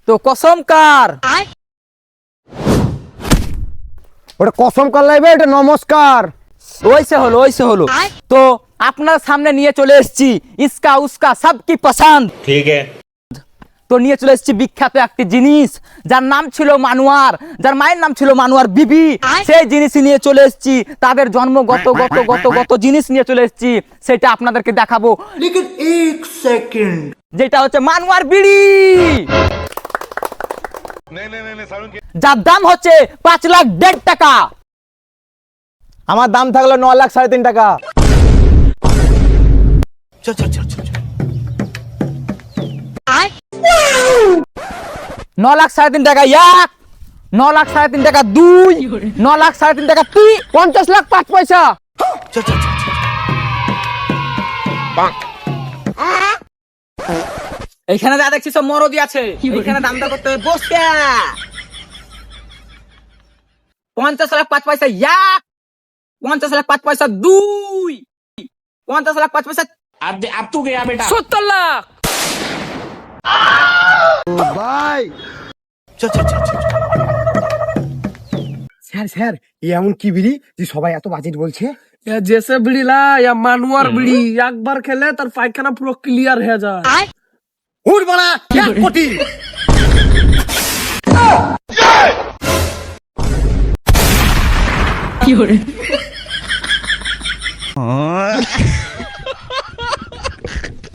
তো কসম কার? ওটা কসম কার লাইবে, এটা নমস্কার। ওইসে হলো। তো আপনার সামনে নিয়ে চলে এসেছি ইসকা উসকা সব কি পছন্দ। ठीक है। তো নিয়ে চলে এসেছি বিখ্যাত একটি জিনিস, যার নাম ছিল মানুয়ার, যার মায়ের নাম ছিল মানুয়ার বিবি। সেই জিনিসই নিয়ে চলে এসেছি, তাদের জন্মগত জিনিস নিয়ে চলে এসেছি, সেটা আপনাদেরকে দেখাবো। लेकिन एक सेकंड, যেটা হচ্ছে মানুয়ার বিড়ি, যার দাম হচ্ছে 5,01,500 টাকা। আমার দাম থাকলো 9,03,500 টাকা। चल चल चल चल 9,03,500 টাকা এক, 9,03,500 টাকা দুই, 9,03,500 টাকা তিন, 50,05,000 चल चल चल এইখানে যা দেখছি সব মরদি আছে, এইখানে দাম দর করতে হবে। বসে 50,05,000 এক, 50,05,000 দুই, 50,05,000 अब तू गया बेटा। 70 লাখ। ভাই चल चल चल चल স্যার স্যার এই এমন কি বিড়ি যে সবাই এত বাজেট বলছে? जैसे बीड़ी ला या मानुआर बीड़ी एक बार खेले तर पायखाना पूरा क्लियर हो जाए। হুড় বাড়া 1 কোটি। কি